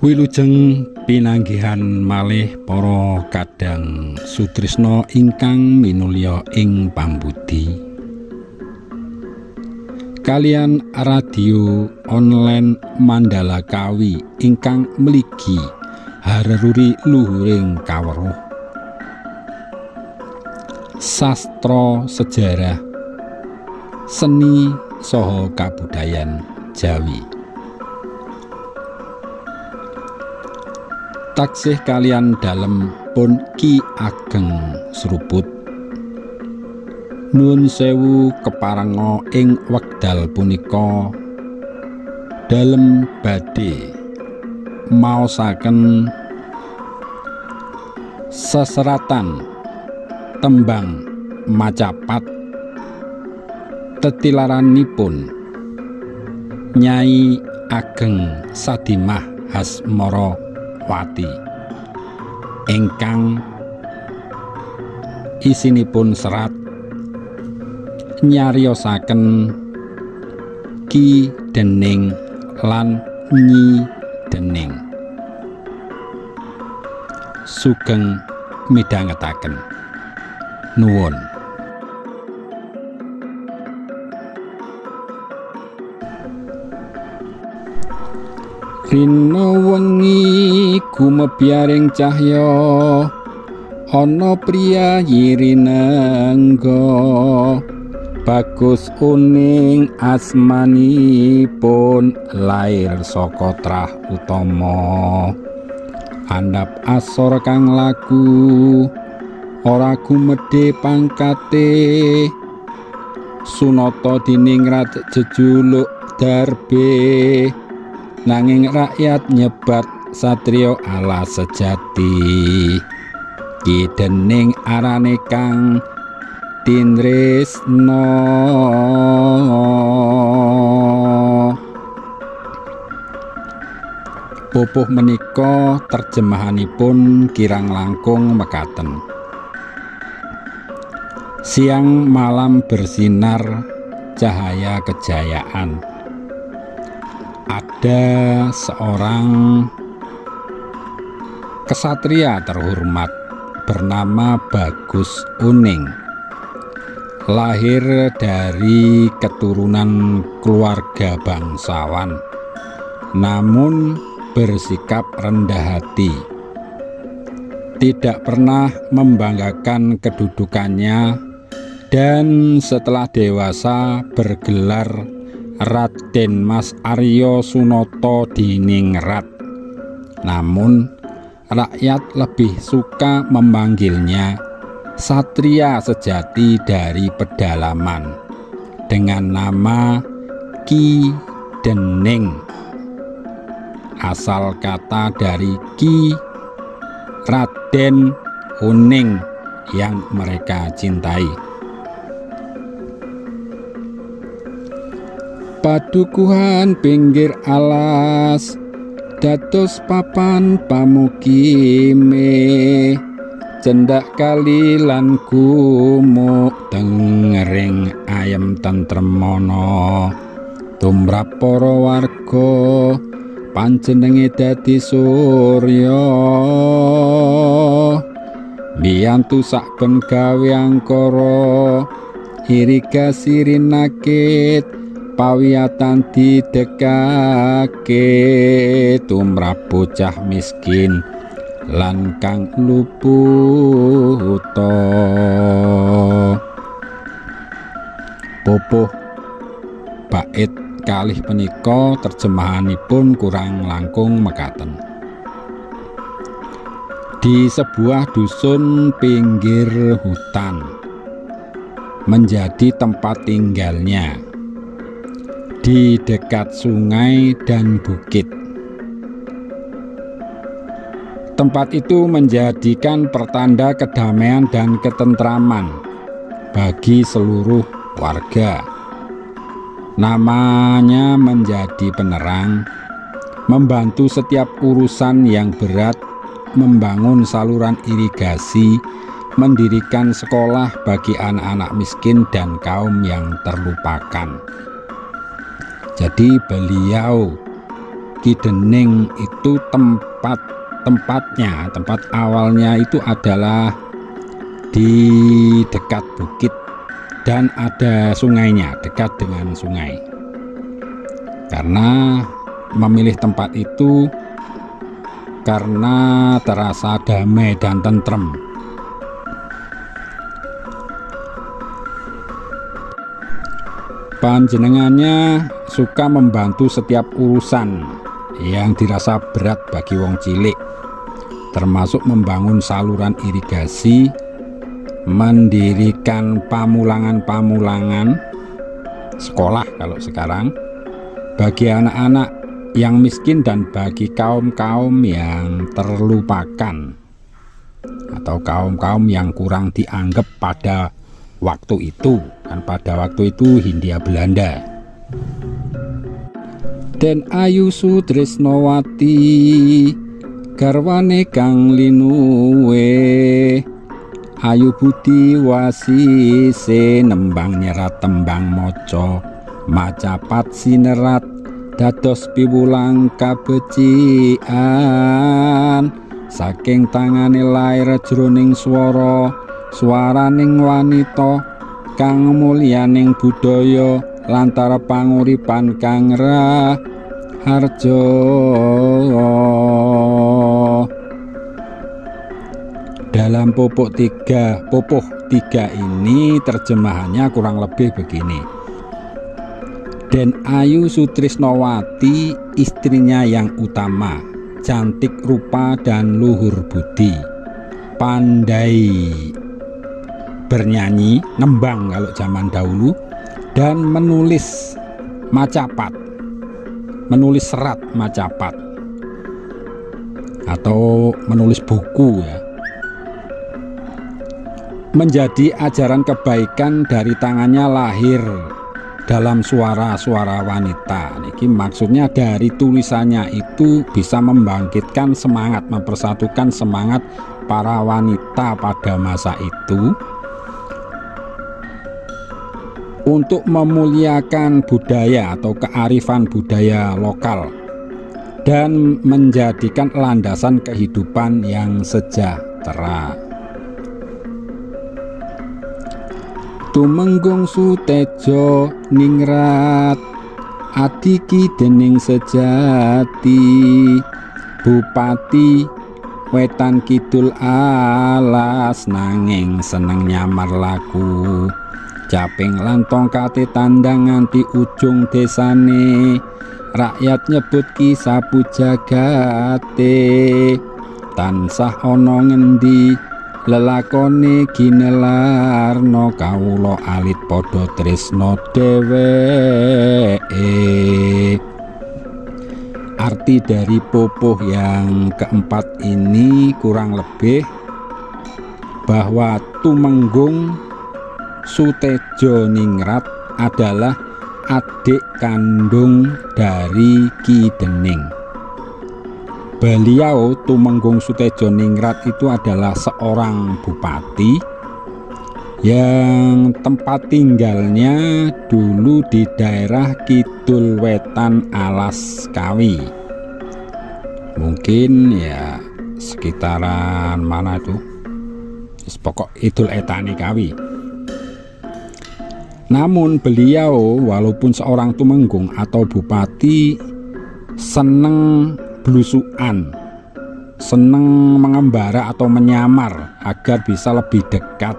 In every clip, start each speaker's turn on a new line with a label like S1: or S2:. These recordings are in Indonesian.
S1: Wilujeng pinanggihan malih para kadang sutrisna ingkang minulya ing pambudi. Kalian radio online Mandala Kawi ingkang mligi hareruri luhuring kaweruh sastra sejarah seni saha kabudayan Jawi. Taksih kalian dalem pun Ki Ageng Srubut nuwun sewu keparenga ing wekdal punika dalem badhe maosaken seseratan tembang macapat tetilaranipun Nyai Ageng Sadimah Hasmarawati ingkang isinipun serat nyariosaken Ki Dening lan Nyi Dening. Sugeng midhangetaken. Nuwun. Rina wengi gumebyaring cahya ana priyayi rinengga bagus uning asmanipun lair saka trah utama andhap asor kang laku ora gumedhe pangkate sunata diningrat jejuluk darbe nanging rakyat nyebat satriya ala sejati. Ki Dening arane kang tinresna pupuh menika terjemahanipun kirang langkung mekaten. Siang malam bersinar cahaya kejayaan. Ada seorang kesatria terhormat bernama Bagus Uning, lahir dari keturunan keluarga bangsawan, namun bersikap rendah hati, tidak pernah membanggakan kedudukannya, dan setelah dewasa bergelar Raden Mas Arya Sunata Diningrat. Namun rakyat lebih suka memanggilnya satria sejati dari pedalaman dengan nama Ki Dening, asal kata dari Ki Raden Uning yang mereka cintai. Padukuhan pinggir alas dados papan pamukime cendak kali lan gumuk tengering ayem tentremana tumrap para warga panjenenge dadi surya biyantu saben gawe angkara irigasi rinakit pawiyatan didekake tumrap bocah miskin lan kang luputa. Pupuh bait kalih punika terjemahanipun kurang langkung mekaten. Di sebuah dusun pinggir hutan menjadi tempat tinggalnya di dekat sungai dan bukit. Tempat itu menjadikan pertanda kedamaian dan ketentraman bagi seluruh warga. Namanya menjadi penerang, membantu setiap urusan yang berat, membangun saluran irigasi, mendirikan sekolah bagi anak-anak miskin dan kaum yang terlupakan. Jadi beliau Ki Dening itu tempat awalnya itu adalah di dekat bukit dan ada sungainya, dekat dengan sungai. Karena memilih tempat itu karena terasa damai dan tentrem. Panjenengannya suka membantu setiap urusan yang dirasa berat bagi wong cilik, termasuk membangun saluran irigasi, mendirikan pamulangan-pamulangan sekolah kalau sekarang bagi anak-anak yang miskin dan bagi kaum-kaum yang terlupakan atau kaum-kaum yang kurang dianggap pada waktu itu, kan pada waktu itu Hindia Belanda. Den Ayu Sutrisnowati garwane kang linuwe, ayu budi wasise nembang nyerat tembang maca, macapat sinerat dados piwulang kabecikan, saking tangane lair jroning swaraning wanita kang mulyaning budaya lantar panguripan kang raharja. Dalam Pupuh 3 ini terjemahannya kurang lebih begini. Den Ayu Sutrisnowati istrinya yang utama, cantik rupa dan luhur budi, pandai bernyanyi, nembang kalau zaman dahulu, dan menulis macapat, menulis serat macapat atau menulis buku ya. Menjadi ajaran kebaikan dari tangannya lahir dalam suara-suara wanita. Ini maksudnya dari tulisannya itu bisa membangkitkan semangat, mempersatukan semangat para wanita pada masa itu untuk memuliakan budaya atau kearifan budaya lokal dan menjadikan landasan kehidupan yang sejahtera. Tumenggung Sutejo ningrat adi Ki Dening sejati, bupati wetan kidul alas nanging seneng nyamar laku, caping lan tongkate tandang nganti ujung desane, rakyat nyebut Ki Sapu Jagate, tansah ana ngendi lelakone ginelarno, kawula alit padha tresna dheweke. Arti dari pupuh yang keempat ini kurang lebih bahwa Tumenggung Sutejo ningrat adalah adik kandung dari Ki Dening. Beliau Tumenggung Sutejo ningrat itu adalah seorang bupati yang tempat tinggalnya dulu di daerah Kidul Wetan Alas Kawi. Mungkin ya sekitaran mana itu, pokok Idul Etani Kawi. Namun beliau walaupun seorang tumenggung atau bupati seneng belusuan, seneng mengembara atau menyamar agar bisa lebih dekat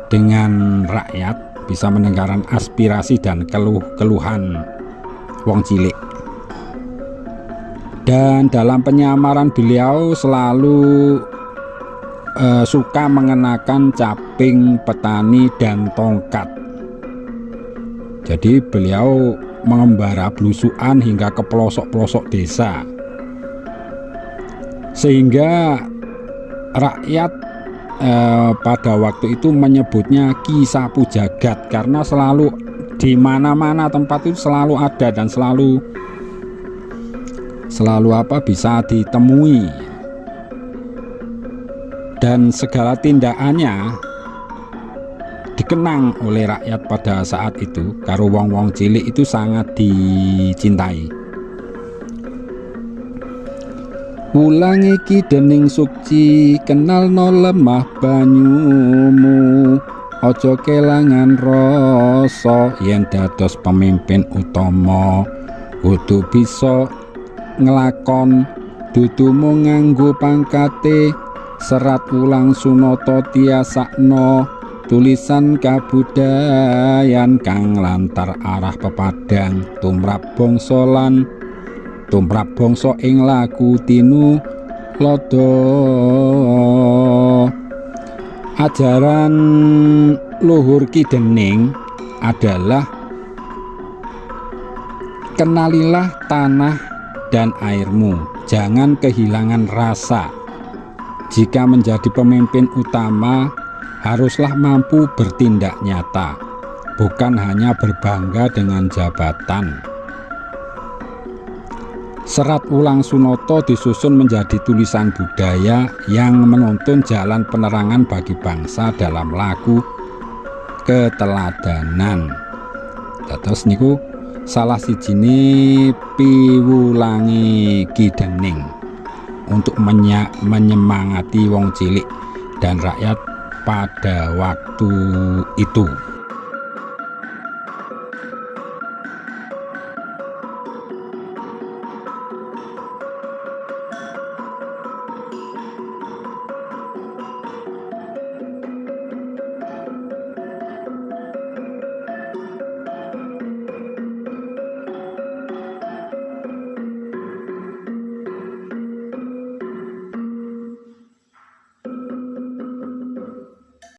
S1: dengan rakyat, bisa mendengarkan aspirasi dan keluhan wong cilik. Dan dalam penyamaran beliau selalu suka mengenakan caping petani dan tongkat. Jadi beliau mengembara belusuan hingga ke pelosok-pelosok desa, sehingga rakyat pada waktu itu menyebutnya Ki Sapu Jagat, karena selalu di mana-mana tempat itu selalu ada dan selalu bisa ditemui, dan segala tindakannya dikenang oleh rakyat pada saat itu. Karo wong-wong cilik itu sangat dicintai. Wulang iki dening sukci kenal no lemah banyumu, aja kelangan rasa yen dados pemimpin utama. Kudu bisa nglakon dudu mung nganggo pangkate. Serat Wulang Sunata tiasakno tulisan kabudayan kang lantar arah pepadang tumrap bangsa ing laku tinu lodo. Ajaran luhur Ki Dening adalah kenalilah tanah dan airmu, jangan kehilangan rasa. Jika menjadi pemimpin utama, haruslah mampu bertindak nyata, bukan hanya berbangga dengan jabatan. Serat Wulang Sunata disusun menjadi tulisan budaya yang menuntun jalan penerangan bagi bangsa dalam laku keteladanan. Terus niku salah sijine piwulange Ki Dening untuk menyemangati wong cilik dan rakyat pada waktu itu.